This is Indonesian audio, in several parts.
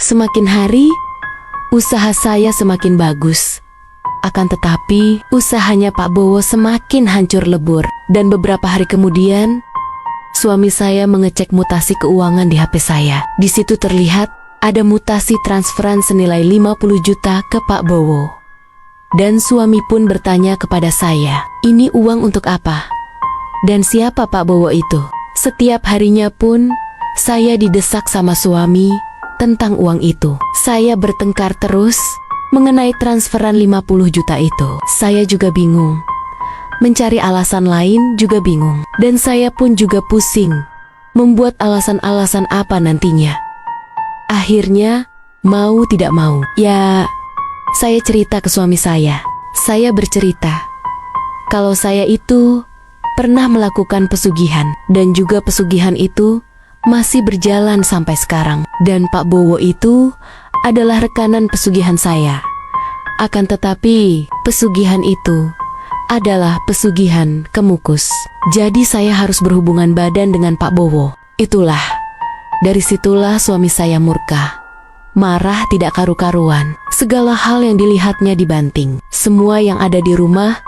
Semakin hari, usaha saya semakin bagus. Akan tetapi, usahanya Pak Bowo semakin hancur lebur. Dan beberapa hari kemudian, suami saya mengecek mutasi keuangan di HP saya. Di situ terlihat ada mutasi transferan senilai 50 juta ke Pak Bowo. Dan suami pun bertanya kepada saya, ini uang untuk apa? Dan siapa Pak Bowo itu? Setiap harinya pun, saya didesak sama suami tentang uang itu. Saya bertengkar terus mengenai transferan 50 juta itu. Saya juga bingung. Mencari alasan lain juga bingung. Dan saya pun juga pusing membuat alasan-alasan apa nantinya. Akhirnya, mau tidak mau, ya saya cerita ke suami saya. Saya bercerita kalau saya itu pernah melakukan pesugihan. Dan juga pesugihan itu masih berjalan sampai sekarang. Dan Pak Bowo itu adalah rekanan pesugihan saya. Akan tetapi, pesugihan itu adalah pesugihan kemukus. Jadi saya harus berhubungan badan dengan Pak Bowo. Itulah, dari situlah suami saya murka. Marah tidak karu-karuan. Segala hal yang dilihatnya dibanting. Semua yang ada di rumah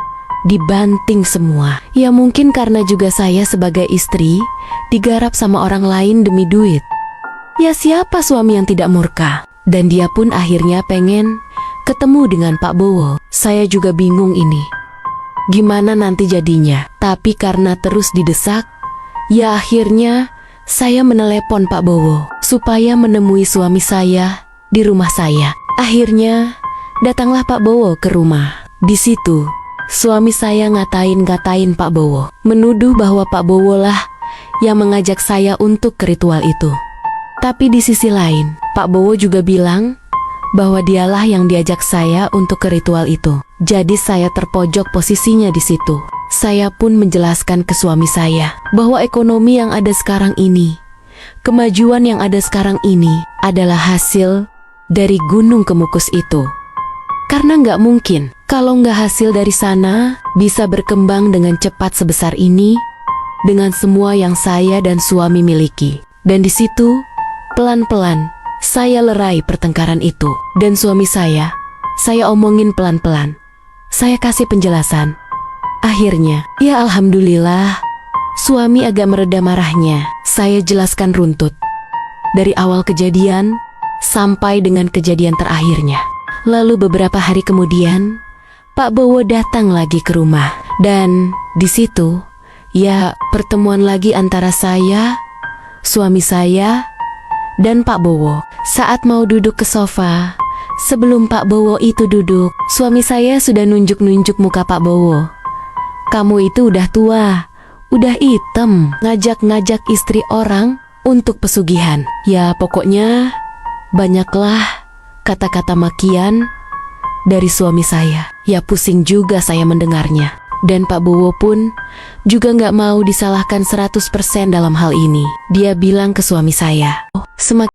dibanting semua. Ya mungkin karena juga saya sebagai istri digarap sama orang lain demi duit. Ya siapa suami yang tidak murka? Dan dia pun akhirnya pengen ketemu dengan Pak Bowo. Saya juga bingung ini. Gimana nanti jadinya? Tapi karena terus didesak, ya akhirnya saya menelepon Pak Bowo supaya menemui suami saya di rumah saya. Akhirnya datanglah Pak Bowo ke rumah. Di situ suami saya ngatain Pak Bowo, menuduh bahwa Pak Bowo lah yang mengajak saya untuk ke ritual itu. Tapi di sisi lain, Pak Bowo juga bilang bahwa dialah yang diajak saya untuk ke ritual itu. Jadi saya terpojok posisinya di situ. Saya pun menjelaskan ke suami saya bahwa ekonomi yang ada sekarang ini, kemajuan yang ada sekarang ini adalah hasil dari gunung kemukus itu. Karena nggak mungkin kalau nggak hasil dari sana bisa berkembang dengan cepat sebesar ini dengan semua yang saya dan suami miliki. Dan di situ pelan-pelan saya lerai pertengkaran itu. Dan suami saya omongin pelan-pelan. Saya kasih penjelasan. Akhirnya, ya alhamdulillah, suami agak mereda marahnya. Saya jelaskan runtut dari awal kejadian sampai dengan kejadian terakhirnya. Lalu beberapa hari kemudian, Pak Bowo datang lagi ke rumah. Dan di situ, ya pertemuan lagi antara saya, suami saya, dan Pak Bowo. Saat mau duduk ke sofa, sebelum Pak Bowo itu duduk, suami saya sudah nunjuk-nunjuk muka Pak Bowo. Kamu itu udah tua, udah hitam, ngajak-ngajak istri orang untuk pesugihan. Ya pokoknya banyaklah kata-kata makian dari suami saya. Ya pusing juga saya mendengarnya. Dan Pak Bowo pun juga nggak mau disalahkan 100% dalam hal ini. Dia bilang ke suami saya, semakin